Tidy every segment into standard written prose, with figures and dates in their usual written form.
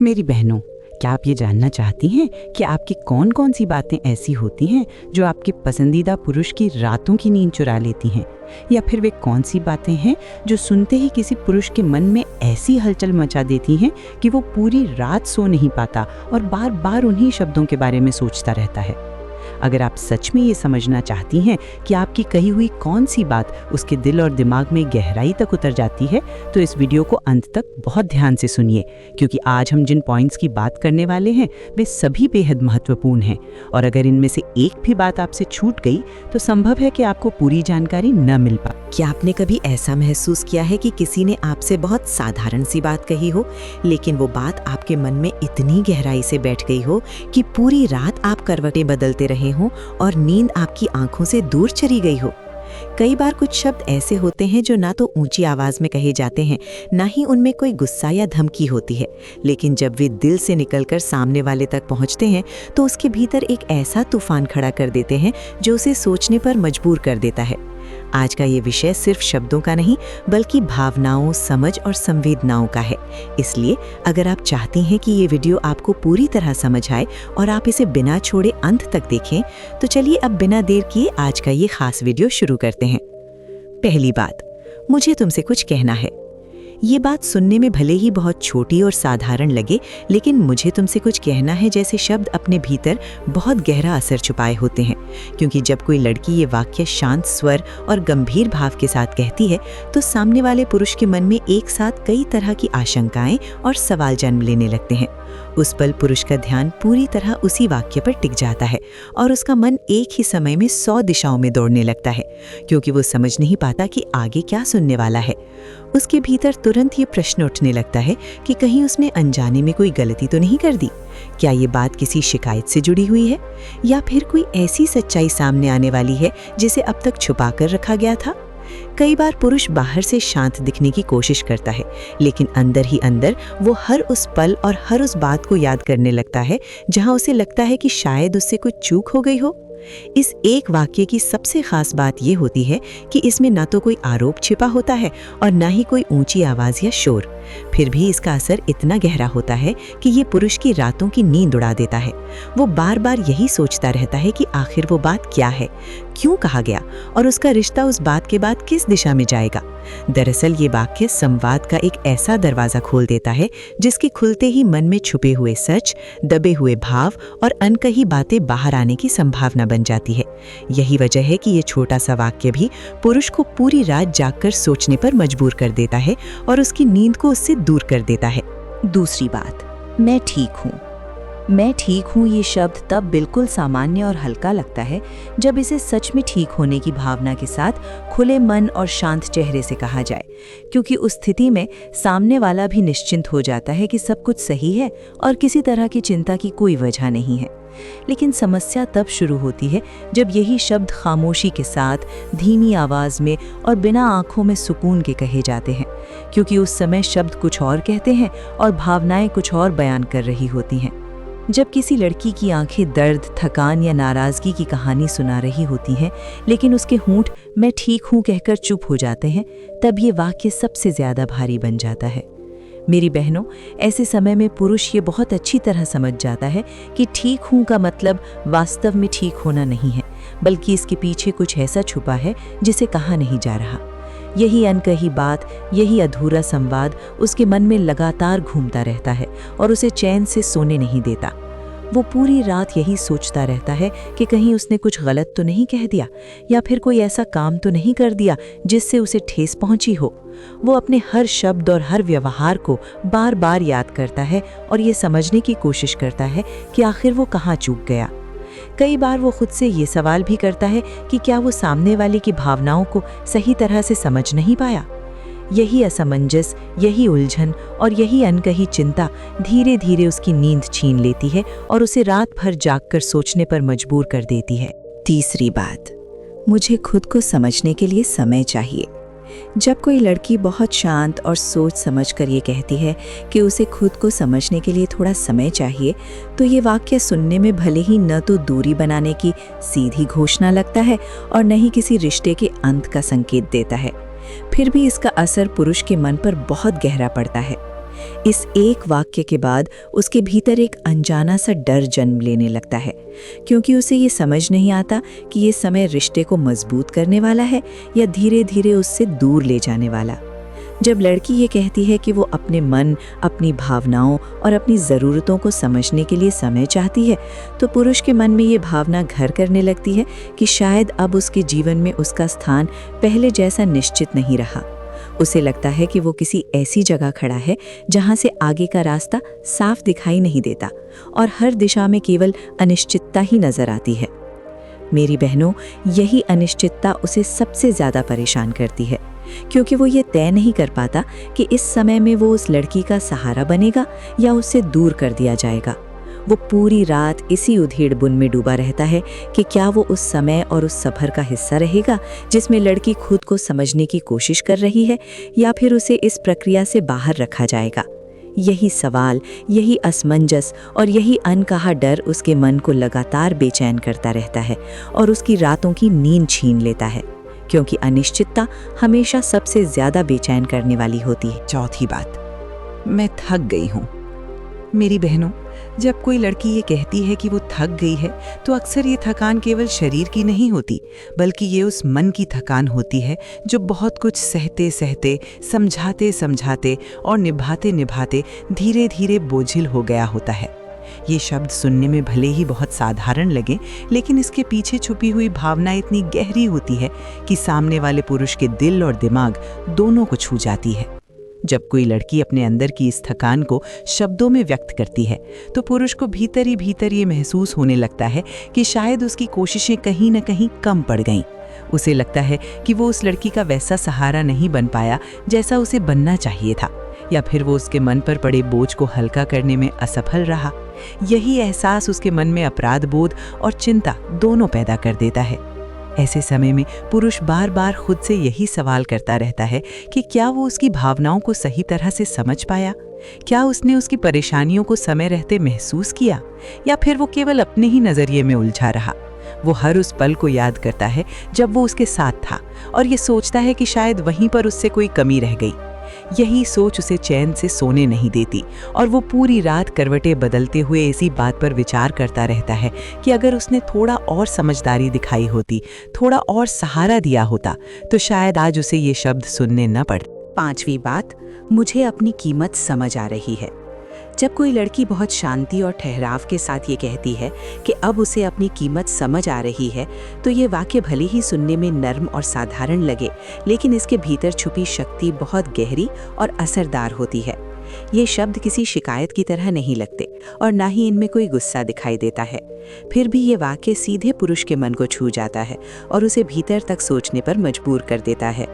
मेरी बहनों, क्या आप ये जानना चाहती हैं कि आपकी कौन कौन सी बातें ऐसी होती हैं जो आपके पसंदीदा पुरुष की रातों की नींद चुरा लेती हैं? या फिर वे कौन सी बातें हैं जो सुनते ही किसी पुरुष के मन में ऐसी हलचल मचा देती हैं कि वो पूरी रात सो नहीं पाता और बार बार उन्हीं शब्दों के बारे में सोचता रहता है? अगर आप सच में ये समझना चाहती हैं कि आपकी कही हुई कौन सी बात उसके दिल और दिमाग में गहराई तक उतर जाती है, तो इस वीडियो को अंत तक बहुत ध्यान से सुनिए, क्योंकि आज हम जिन पॉइंट्स की बात करने वाले हैं वे सभी बेहद महत्वपूर्ण हैं। और अगर इनमें से एक भी बात आपसे छूट गई तो संभव है कि आपको पूरी जानकारी न मिल पाए। क्या आपने कभी ऐसा महसूस किया है कि किसी ने आपसे बहुत साधारण सी बात कही हो, लेकिन वो बात आपके मन में इतनी गहराई से बैठ गई हो कि पूरी रात आप करवटें बदलते रहे हों और नींद आपकी आंखों से दूर चली गई हो? कई बार कुछ शब्द ऐसे होते हैं जो ना तो ऊंची आवाज में कहे जाते हैं, ना ही उनमें कोई गुस्सा या धमकी होती है, लेकिन जब वे दिल से निकलकर सामने वाले तक पहुंचते हैं तो उसके भीतर एक ऐसा तूफान खड़ा कर देते हैं जो उसे सोचने पर मजबूर कर देता है। आज का ये विषय सिर्फ शब्दों का नहीं, बल्कि भावनाओं, समझ और संवेदनाओं का है। इसलिए अगर आप चाहती हैं कि ये वीडियो आपको पूरी तरह समझ आए और आप इसे बिना छोड़े अंत तक देखें, तो चलिए अब बिना देर किए आज का ये खास वीडियो शुरू करते हैं। पहली बात, मुझे तुमसे कुछ कहना है। ये बात सुनने में भले ही बहुत छोटी और साधारण लगे, लेकिन मुझे तुमसे कुछ कहना है जैसे शब्द अपने भीतर बहुत गहरा असर छुपाए होते हैं। क्योंकि जब कोई लड़की ये वाक्य शांत स्वर और गंभीर भाव के साथ कहती है तो सामने वाले पुरुष के मन में एक साथ कई तरह की आशंकाएं और सवाल जन्म लेने लगते हैं। उस पल पुरुष का ध्यान पूरी तरह उसी वाक्य पर टिक जाता है और उसका मन एक ही समय में 100 दिशाओं में दौड़ने लगता है, क्योंकि वो समझ नहीं पाता कि आगे क्या सुनने वाला है। उसके भीतर तुरंत ये प्रश्न उठने लगता है कि कहीं उसने अनजाने में कोई गलती तो नहीं कर दी? क्या ये बात किसी शिकायत से जुड़ी हुई है, या फिर कोई ऐसी सच्चाई सामने आने वाली है जिसे अब तक छुपा कर रखा गया था? कई बार पुरुष बाहर से शांत दिखने की कोशिश करता है, लेकिन अंदर ही अंदर वो हर उस पल और हर उस बात को याद करने लगता है जहां उसे लगता है कि शायद उससे कुछ चूक हो गई हो। इस एक वाक्य की सबसे खास बात ये होती है कि इसमें ना तो कोई आरोप छिपा होता है और ना ही कोई ऊंची आवाज या शोर। फिर भी इसका असर इतना गहरा होता है कि ये पुरुष की रातों की नींद उड़ा देता है। वो बार बार यही सोचता रहता है कि आखिर वो बात क्या है, क्यों कहा गया, और उसका रिश्ता उस बात के बाद किस दिशा में जाएगा। दरअसल ये वाक्य संवाद का एक ऐसा दरवाजा खोल देता है जिसके खुलते ही मन में छुपे हुए सच, दबे हुए भाव और अनकही बातें बाहर आने की संभावना बन जाती है। यही वजह है कि ये छोटा सा वाक्य भी पुरुष को पूरी रात जागकर सोचने पर मजबूर कर देता है और उसकी नींद को उससे दूर कर देता है। दूसरी बात, मैं ठीक हूँ। मैं ठीक हूँ ये शब्द तब बिल्कुल सामान्य और हल्का लगता है जब इसे सच में ठीक होने की भावना के साथ खुले मन और शांत चेहरे से कहा जाए, क्योंकि उस स्थिति में सामने वाला भी निश्चिंत हो जाता है कि सब कुछ सही है और किसी तरह की चिंता की कोई वजह नहीं है। लेकिन समस्या तब शुरू होती है जब यही शब्द खामोशी के साथ, धीमी आवाज़ में और बिना आंखों में सुकून के कहे जाते हैं, क्योंकि उस समय शब्द कुछ और कहते हैं और भावनाएं कुछ और बयान कर रही होती हैं। जब किसी लड़की की आंखें दर्द, थकान या नाराज़गी की कहानी सुना रही होती हैं, लेकिन उसके होंठ मैं ठीक हूँ कहकर चुप हो जाते हैं, तब ये वाक्य सबसे ज़्यादा भारी बन जाता है। मेरी बहनों, ऐसे समय में पुरुष ये बहुत अच्छी तरह समझ जाता है कि ठीक हूँ का मतलब वास्तव में ठीक होना नहीं है, बल्कि इसके पीछे कुछ ऐसा छुपा है जिसे कहा नहीं जा रहा। यही अनकही बात, यही अधूरा संवाद उसके मन में लगातार घूमता रहता है और उसे चैन से सोने नहीं देता। वो पूरी रात यही सोचता रहता है कि कहीं उसने कुछ गलत तो नहीं कह दिया, या फिर कोई ऐसा काम तो नहीं कर दिया जिससे उसे ठेस पहुंची हो। वो अपने हर शब्द और हर व्यवहार को बार बार याद करता है और ये समझने की कोशिश करता है कि आखिर वो कहाँ चूक गया। कई बार वो खुद से ये सवाल भी करता है कि क्या वो सामने वाले की भावनाओं को सही तरह से समझ नहीं पाया। यही असमंजस, यही उलझन और यही अनकही चिंता धीरे धीरे उसकी नींद छीन लेती है और उसे रात भर जागकर सोचने पर मजबूर कर देती है। तीसरी बात, मुझे खुद को समझने के लिए समय चाहिए। जब कोई लड़की बहुत शांत और सोच समझ कर ये कहती है कि उसे खुद को समझने के लिए थोड़ा समय चाहिए, तो ये वाक्य सुनने में भले ही न तो दूरी बनाने की सीधी घोषणा लगता है और न ही किसी रिश्ते के अंत का संकेत देता है, फिर भी इसका असर पुरुष के मन पर बहुत गहरा पड़ता है। इस एक वाक्य के बाद उसके भीतर एक अनजाना सा डर जन्म लेने लगता है, क्योंकि उसे ये समझ नहीं आता कि ये समय रिश्ते को मजबूत करने वाला है या धीरे धीरे उससे दूर ले जाने वाला। जब लड़की ये कहती है कि वो अपने मन, अपनी भावनाओं और अपनी ज़रूरतों को समझने के लिए समय चाहती है, तो पुरुष के मन में ये भावना घर करने लगती है कि शायद अब उसके जीवन में उसका स्थान पहले जैसा निश्चित नहीं रहा। उसे लगता है कि वो किसी ऐसी जगह खड़ा है जहाँ से आगे का रास्ता साफ दिखाई नहीं देता और हर दिशा में केवल अनिश्चितता ही नजर आती है। मेरी बहनों, यही अनिश्चितता उसे सबसे ज़्यादा परेशान करती है, क्योंकि वो ये तय नहीं कर पाता कि इस समय में वो उस लड़की का सहारा बनेगा या उससे दूर कर दिया जाएगा। वो पूरी रात इसी उधेड़-बुन में डूबा रहता है कि क्या वो उस समय और उस सफ़र का हिस्सा रहेगा जिसमें लड़की खुद को समझने की कोशिश कर रही है, या फिर उसे इस प्रक्रिया से बाहर रखा जाएगा। यही सवाल, यही असमंजस और यही अनकहा डर उसके मन को लगातार बेचैन करता रहता है और उसकी रातों की नींद छीन लेता है, क्योंकि अनिश्चितता हमेशा सबसे ज़्यादा बेचैन करने वाली होती है। चौथी बात, मैं थक गई हूँ। मेरी बहनों, जब कोई लड़की ये कहती है कि वो थक गई है, तो अक्सर ये थकान केवल शरीर की नहीं होती, बल्कि ये उस मन की थकान होती है जो बहुत कुछ सहते सहते, समझाते समझाते और निभाते निभाते धीरे धीरे बोझिल हो गया होता है। ये शब्द सुनने में भले ही बहुत साधारण लगे, लेकिन इसके पीछे छुपी हुई भावना इतनी गहरी होती है कि सामने वाले पुरुष के दिल और दिमाग दोनों को छू जाती है। जब कोई लड़की अपने अंदर की इस थकान को शब्दों में व्यक्त करती है, तो पुरुष को भीतर ही भीतर ये महसूस होने लगता है कि शायद उसकी कोशिशें कहीं न कहीं कम पड़ गईं। उसे लगता है कि वो उस लड़की का वैसा सहारा नहीं बन पाया जैसा उसे बनना चाहिए था, या फिर वो उसके मन पर पड़े बोझ को हल्का करने में असफल रहा। यही एहसास उसके मन में अपराध बोध और चिंता दोनों पैदा कर देता है। ऐसे समय में पुरुष बार बार खुद से यही सवाल करता रहता है कि क्या वो उसकी भावनाओं को सही तरह से समझ पाया, क्या उसने उसकी परेशानियों को समय रहते महसूस किया, या फिर वो केवल अपने ही नज़रिए में उलझा रहा। वो हर उस पल को याद करता है जब वो उसके साथ था और ये सोचता है कि शायद वहीं पर उससे कोई कमी रह गई। यही सोच उसे चैन से सोने नहीं देती और वो पूरी रात करवटें बदलते हुए इसी बात पर विचार करता रहता है कि अगर उसने थोड़ा और समझदारी दिखाई होती, थोड़ा और सहारा दिया होता, तो शायद आज उसे ये शब्द सुनने न पड़ते। पांचवी बात, मुझे अपनी कीमत समझ आ रही है। जब कोई लड़की बहुत शांति और ठहराव के साथ ये कहती है कि अब उसे अपनी कीमत समझ आ रही है, तो ये वाक्य भले ही सुनने में नर्म और साधारण लगे, लेकिन इसके भीतर छुपी शक्ति बहुत गहरी और असरदार होती है। ये शब्द किसी शिकायत की तरह नहीं लगते और ना ही इनमें कोई गुस्सा दिखाई देता है। फिर भी ये वाक्य सीधे पुरुष के मन को छू जाता है और उसे भीतर तक सोचने पर मजबूर कर देता है।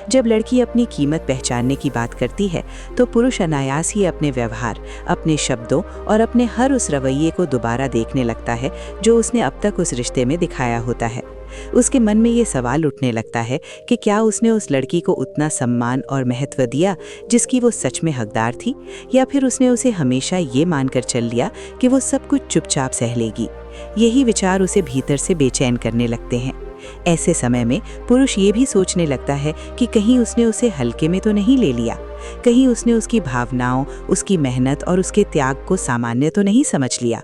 जब लड़की अपनी कीमत पहचानने की बात करती है, तो पुरुष अनायास ही अपने व्यवहार, अपने शब्दों और अपने हर उस रवैये को दोबारा देखने लगता है जो उसने अब तक उस रिश्ते में दिखाया होता है। उसके मन में ये सवाल उठने लगता है कि क्या उसने उस लड़की को उतना सम्मान और महत्व दिया जिसकी वो सच में हकदार थी, या फिर उसने उसे हमेशा ये मानकर चल लिया कि वो सब कुछ चुपचाप सह लेगी। यही विचार उसे भीतर से बेचैन करने लगते हैं। ऐसे समय में पुरुष ये भी सोचने लगता है कि कहीं उसने उसे हल्के में तो नहीं ले लिया, कहीं उसने उसकी भावनाओं, उसकी मेहनत और उसके त्याग को सामान्य तो नहीं समझ लिया।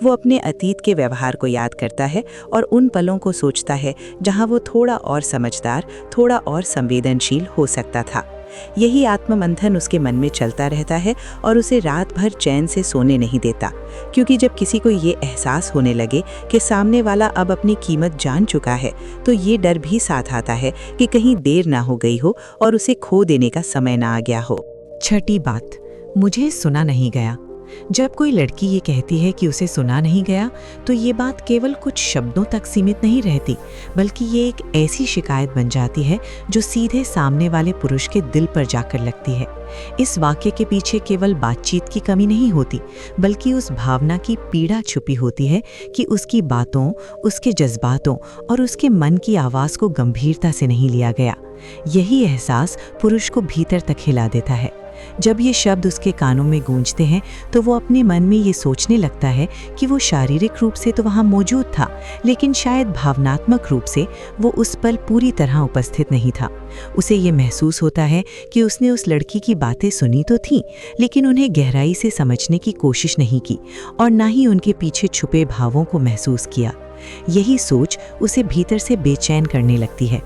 वो अपने अतीत के व्यवहार को याद करता है और उन पलों को सोचता है जहां वो थोड़ा और समझदार, थोड़ा और संवेदनशील हो सकता था। यही आत्ममंथन उसके मन में चलता रहता है और उसे रात भर चैन से सोने नहीं देता, क्योंकि जब किसी को ये एहसास होने लगे कि सामने वाला अब अपनी कीमत जान चुका है, तो ये डर भी साथ आता है कि कहीं देर ना हो गई हो और उसे खो देने का समय ना आ गया हो। छठी बात, मुझे सुना नहीं गया। जब कोई लड़की ये कहती है कि उसे सुना नहीं गया, तो ये बात केवल कुछ शब्दों तक सीमित नहीं रहती, बल्कि ये एक ऐसी शिकायत बन जाती है जो सीधे सामने वाले पुरुष के दिल पर जाकर लगती है। इस वाक्य के पीछे केवल बातचीत की कमी नहीं होती, बल्कि उस भावना की पीड़ा छुपी होती है कि उसकी बातों, उसके जज्बातों और उसके मन की आवाज़ को गंभीरता से नहीं लिया गया। यही एहसास पुरुष को भीतर तक हिला देता है जब ये शब्द उसके कानों में गूंजते हैं तो वो अपने मन में ये सोचने लगता है कि वो शारीरिक रूप से तो वहाँ मौजूद था, लेकिन शायद भावनात्मक रूप से वो उस पल पूरी तरह उपस्थित नहीं था। उसे ये महसूस होता है कि उसने उस लड़की की बातें सुनी तो थीं, लेकिन उन्हें गहराई से समझने की कोशिश नहीं की और ना ही उनके पीछे छुपे भावों को महसूस किया। यही सोच उसे भीतर से बेचैन करने लगती है।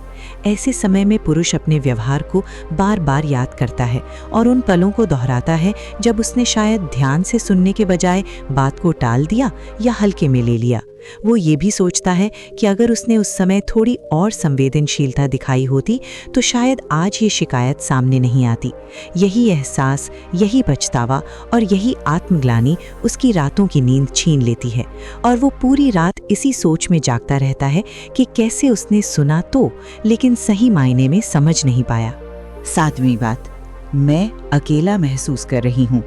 ऐसे समय में पुरुष अपने व्यवहार को बार बार याद करता है और उन पलों को दोहराता है जब उसने शायद ध्यान से सुनने के बजाय बात को टाल दिया या हल्के में ले लिया। वो ये भी सोचता है कि अगर उसने उस समय थोड़ी और संवेदनशीलता दिखाई होती तो शायद आज ये शिकायत सामने नहीं आती। यही एहसास, यही पछतावा और यही आत्मग्लानि उसकी रातों की नींद छीन लेती है और वो पूरी रात इसी सोच में जागता रहता है कि कैसे उसने सुना तो, लेकिन सही मायने में समझ नहीं पाया। 7वीं बात, मैं अकेला महसूस कर रही हूँ।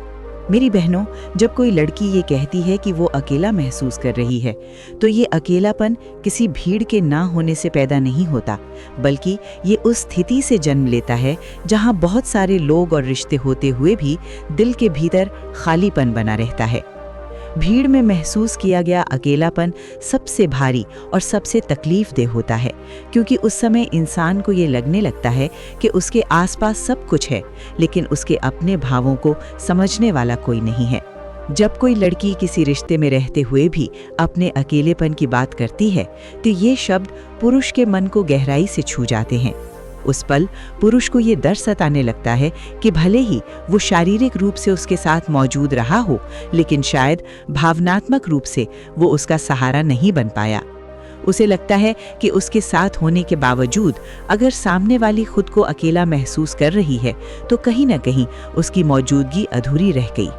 मेरी बहनों, जब कोई लड़की ये कहती है कि वो अकेला महसूस कर रही है, तो ये अकेलापन किसी भीड़ के ना होने से पैदा नहीं होता, बल्कि ये उस स्थिति से जन्म लेता है जहाँ बहुत सारे लोग और रिश्ते होते हुए भी दिल के भीतर खालीपन बना रहता है। भीड़ में महसूस किया गया अकेलापन सबसे भारी और सबसे तकलीफदेह होता है, क्योंकि उस समय इंसान को ये लगने लगता है कि उसके आसपास सब कुछ है, लेकिन उसके अपने भावों को समझने वाला कोई नहीं है। जब कोई लड़की किसी रिश्ते में रहते हुए भी अपने अकेलेपन की बात करती है, तो ये शब्द पुरुष के मन को गहराई से छू जाते हैं। उस पल पुरुष को ये डर सताने लगता है कि भले ही वो शारीरिक रूप से उसके साथ मौजूद रहा हो, लेकिन शायद भावनात्मक रूप से वो उसका सहारा नहीं बन पाया। उसे लगता है कि उसके साथ होने के बावजूद अगर सामने वाली खुद को अकेला महसूस कर रही है, तो कहीं ना कहीं उसकी मौजूदगी अधूरी रह गई।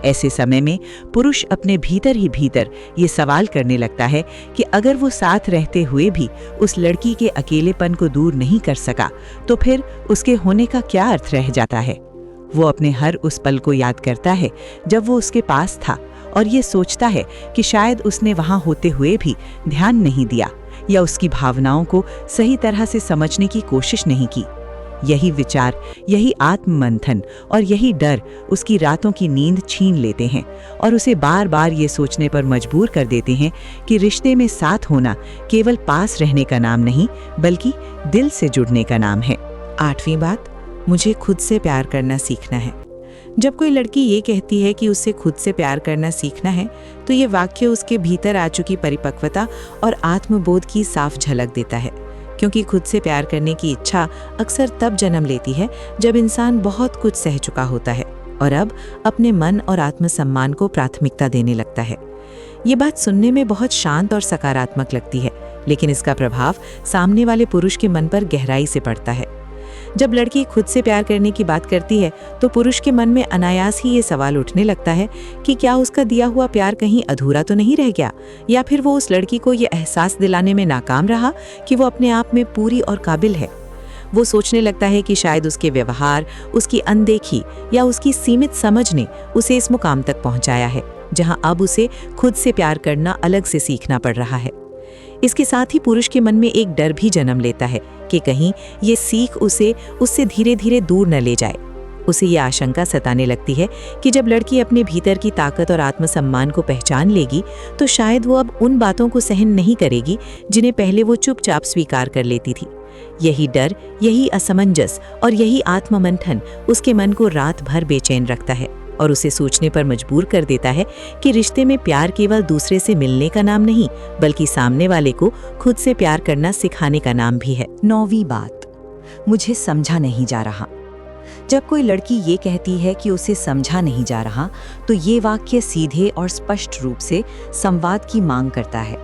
ऐसे समय में पुरुष अपने भीतर ही भीतर ये सवाल करने लगता है कि अगर वो साथ रहते हुए भी उस लड़की के अकेलेपन को दूर नहीं कर सका, तो फिर उसके होने का क्या अर्थ रह जाता है। वो अपने हर उस पल को याद करता है जब वो उसके पास था और ये सोचता है कि शायद उसने वहाँ होते हुए भी ध्यान नहीं दिया या उसकी भावनाओं को सही तरह से समझने की कोशिश नहीं की। यही विचार, यही आत्ममंथन और यही डर उसकी रातों की नींद छीन लेते हैं और उसे बार बार ये सोचने पर मजबूर कर देते हैं कि रिश्ते में साथ होना केवल पास रहने का नाम नहीं, बल्कि दिल से जुड़ने का नाम है। 8वीं बात, मुझे खुद से प्यार करना सीखना है। जब कोई लड़की ये कहती है कि उसे खुद से प्यार करना सीखना है, तो ये वाक्य उसके भीतर आ चुकी परिपक्वता और आत्मबोध की साफ झलक देता है, क्योंकि खुद से प्यार करने की इच्छा अक्सर तब जन्म लेती है जब इंसान बहुत कुछ सह चुका होता है और अब अपने मन और आत्मसम्मान को प्राथमिकता देने लगता है। ये बात सुनने में बहुत शांत और सकारात्मक लगती है, लेकिन इसका प्रभाव सामने वाले पुरुष के मन पर गहराई से पड़ता है। जब लड़की खुद से प्यार करने की बात करती है, तो पुरुष के मन में अनायास ही ये सवाल उठने लगता है कि क्या उसका दिया हुआ प्यार कहीं अधूरा तो नहीं रह गया, या फिर वो उस लड़की को ये एहसास दिलाने में नाकाम रहा कि वो अपने आप में पूरी और काबिल है। वो सोचने लगता है कि शायद उसके व्यवहार, उसकी अनदेखी या उसकी सीमित समझ ने उसे इस मुकाम तक पहुंचाया है जहां अब उसे खुद से प्यार करना अलग से सीखना पड़ रहा है। इसके साथ ही पुरुष के मन में एक डर भी जन्म लेता है कि कहीं ये सीख उसे उससे धीरे धीरे दूर न ले जाए। उसे ये आशंका सताने लगती है कि जब लड़की अपने भीतर की ताकत और आत्मसम्मान को पहचान लेगी, तो शायद वो अब उन बातों को सहन नहीं करेगी जिन्हें पहले वो चुपचाप स्वीकार कर लेती थी। यही डर, यही असमंजस और यही आत्ममंथन उसके मन को रात भर बेचैन रखता है और उसे सोचने पर मजबूर कर देता है कि रिश्ते में प्यार केवल दूसरे से मिलने का नाम नहीं, बल्कि सामने वाले को खुद से प्यार करना सिखाने का नाम भी है। 9वीं बात, मुझे समझा नहीं जा रहा। जब कोई लड़की ये कहती है कि उसे समझा नहीं जा रहा, तो ये वाक्य सीधे और स्पष्ट रूप से संवाद की मांग करता है,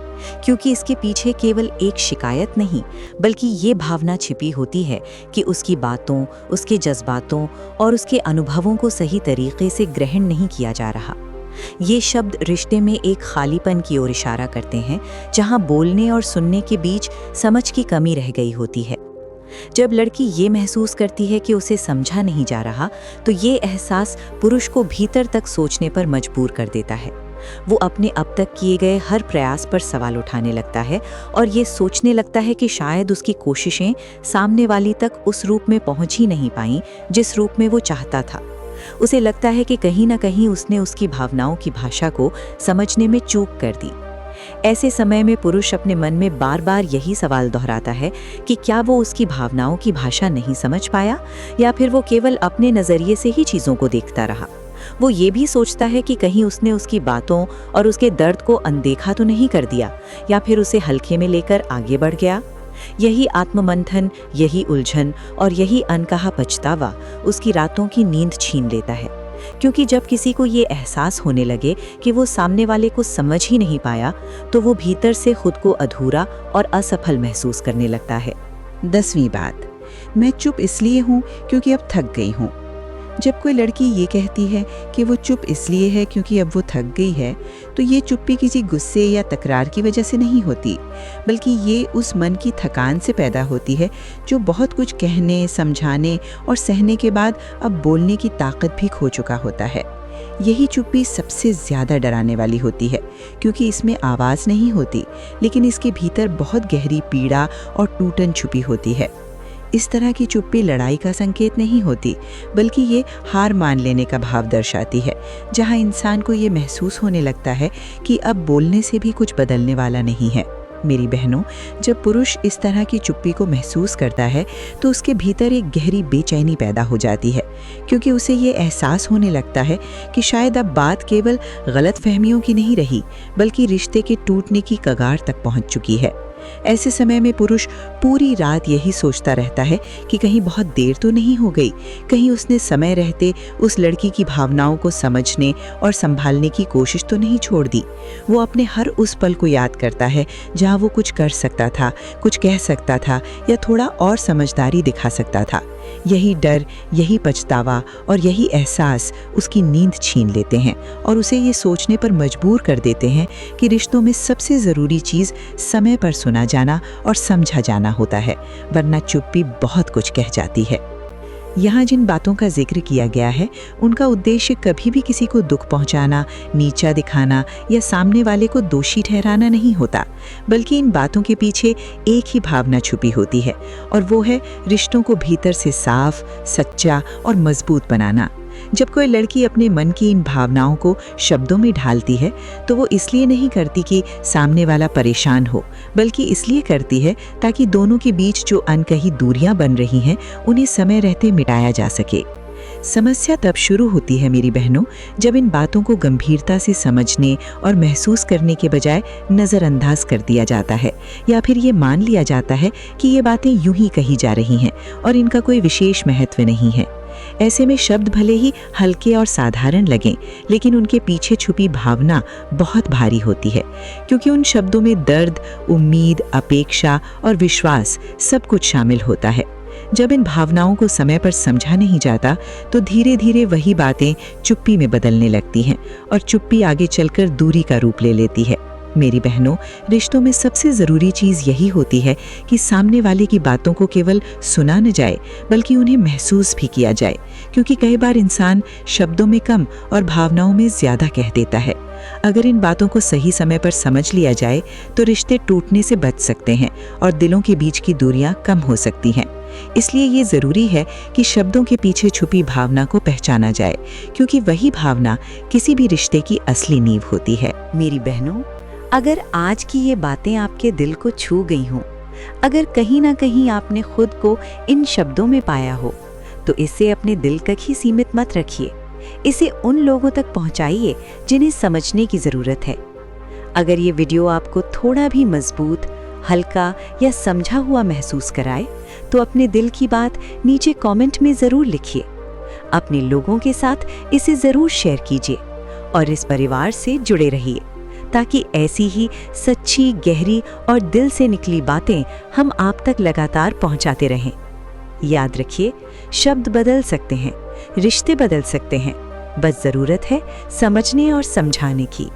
क्योंकि इसके पीछे केवल एक शिकायत नहीं, बल्कि ये भावना छिपी होती है कि उसकी बातों, उसके जज्बातों और उसके अनुभवों को सही तरीके से ग्रहण नहीं किया जा रहा। ये शब्द रिश्ते में एक खालीपन की ओर इशारा करते हैं, जहां बोलने और सुनने के बीच समझ की कमी रह गई होती है। जब लड़की ये महसूस करती है कि उसे समझा नहीं जा रहा, तो ये एहसास पुरुष को भीतर तक सोचने पर मजबूर कर देता है। वो अपने अब तक किए गए हर प्रयास पर सवाल उठाने लगता है और ये सोचने लगता है कि शायद उसकी कोशिशें सामने वाली तक उस रूप में पहुंच ही नहीं पाईं जिस रूप में वो चाहता था। उसे लगता है कि कहीं ना कहीं उसने उसकी भावनाओं की भाषा को समझने में चूक कर दी। ऐसे समय में पुरुष अपने मन में बार बार यही सवाल दोहराता है कि क्या वो उसकी भावनाओं की भाषा नहीं समझ पाया, या फिर वो केवल अपने नज़रिए से ही चीज़ों को देखता रहा। वो ये भी सोचता है कि कहीं उसने उसकी बातों और उसके दर्द को अनदेखा तो नहीं कर दिया, या फिर उसे हल्के में लेकर आगे बढ़ गया। यही आत्ममंथन, यही उलझन और यही अनकहा पछतावा उसकी रातों की नींद छीन लेता है। क्योंकि जब किसी को ये एहसास होने लगे कि वो सामने वाले को समझ ही नहीं पाया, तो वो भीतर से खुद को अधूरा और असफल महसूस करने लगता है। 10वीं बात, मैं चुप इसलिए हूँ क्योंकि अब थक गई हूँ। जब कोई लड़की ये कहती है कि वो चुप इसलिए है क्योंकि अब वो थक गई है, तो ये चुप्पी किसी गुस्से या तकरार की वजह से नहीं होती, बल्कि ये उस मन की थकान से पैदा होती है जो बहुत कुछ कहने, समझाने और सहने के बाद अब बोलने की ताकत भी खो चुका होता है। यही चुप्पी सबसे ज़्यादा डराने वाली होती है, क्योंकि इसमें आवाज़ नहीं होती, लेकिन इसके भीतर बहुत गहरी पीड़ा और टूटन छुपी होती है। इस तरह की चुप्पी लड़ाई का संकेत नहीं होती, बल्कि ये हार मान लेने का भाव दर्शाती है, जहां इंसान को ये महसूस होने लगता है कि अब बोलने से भी कुछ बदलने वाला नहीं है। मेरी बहनों, जब पुरुष इस तरह की चुप्पी को महसूस करता है तो उसके भीतर एक गहरी बेचैनी पैदा हो जाती है, क्योंकि उसे ये एहसास होने लगता है कि शायद अब बात केवल गलतफहमियों की नहीं रही, बल्कि रिश्ते के टूटने की कगार तक पहुंच चुकी है। ऐसे समय में पुरुष पूरी रात यही सोचता रहता है कि कहीं बहुत देर तो नहीं हो गई, कहीं उसने समय रहते उस लड़की की भावनाओं को समझने और संभालने की कोशिश तो नहीं छोड़ दी। वो अपने हर उस पल को याद करता है जहां वो कुछ कर सकता था, कुछ कह सकता था या थोड़ा और समझदारी दिखा सकता था। यही डर, यही पछतावा और यही एहसास उसकी नींद छीन लेते हैं और उसे ये सोचने पर मजबूर कर देते हैं कि रिश्तों में सबसे ज़रूरी चीज़ समय पर सुना जाना और समझा जाना होता है, वरना चुप्पी बहुत कुछ कह जाती है। यहाँ जिन बातों का जिक्र किया गया है, उनका उद्देश्य कभी भी किसी को दुख पहुँचाना, नीचा दिखाना या सामने वाले को दोषी ठहराना नहीं होता, बल्कि इन बातों के पीछे एक ही भावना छुपी होती है, और वो है रिश्तों को भीतर से साफ, सच्चा और मजबूत बनाना। जब कोई लड़की अपने मन की इन भावनाओं को शब्दों में ढालती है, तो वो इसलिए नहीं करती कि सामने वाला परेशान हो, बल्कि इसलिए करती है ताकि दोनों के बीच जो अनकही दूरियां बन रही हैं, उन्हें समय रहते मिटाया जा सके। समस्या तब शुरू होती है मेरी बहनों, जब इन बातों को गंभीरता से समझने और महसूस करने के बजाय नज़रअंदाज कर दिया जाता है, या फिर ये मान लिया जाता है कि ये बातें यूं ही कही जा रही हैं और इनका कोई विशेष महत्व नहीं है। ऐसे में शब्द भले ही हल्के और साधारण लगें, लेकिन उनके पीछे छुपी भावना बहुत भारी होती है, क्योंकि उन शब्दों में दर्द, उम्मीद, अपेक्षा और विश्वास सब कुछ शामिल होता है। जब इन भावनाओं को समय पर समझा नहीं जाता, तो धीरे धीरे वही बातें चुप्पी में बदलने लगती हैं और चुप्पी आगे चलकर दूरी का रूप ले लेती है। मेरी बहनों, रिश्तों में सबसे ज़रूरी चीज़ यही होती है कि सामने वाले की बातों को केवल सुना न जाए, बल्कि उन्हें महसूस भी किया जाए, क्योंकि कई बार इंसान शब्दों में कम और भावनाओं में ज़्यादा कह देता है। अगर इन बातों को सही समय पर समझ लिया जाए, तो रिश्ते टूटने से बच सकते हैं और दिलों के बीच की दूरियां कम हो सकती हैं। इसलिए ये ज़रूरी है कि शब्दों के पीछे छुपी भावना को पहचाना जाए, क्योंकि वही भावना किसी भी रिश्ते की असली नींव होती है। मेरी बहनों, अगर आज की ये बातें आपके दिल को छू गई हों, अगर कहीं ना कहीं आपने खुद को इन शब्दों में पाया हो, तो इसे अपने दिल तक ही सीमित मत रखिए। इसे उन लोगों तक पहुंचाइए जिन्हें समझने की ज़रूरत है। अगर ये वीडियो आपको थोड़ा भी मजबूत, हल्का या समझा हुआ महसूस कराए, तो अपने दिल की बात नीचे कमेंट में ज़रूर लिखिए। अपने लोगों के साथ इसे ज़रूर शेयर कीजिए और इस परिवार से जुड़े रहिए, ताकि ऐसी ही सच्ची, गहरी और दिल से निकली बातें हम आप तक लगातार पहुंचाते रहें। याद रखिए, शब्द बदल सकते हैं, रिश्ते बदल सकते हैं, बस ज़रूरत है समझने और समझाने की।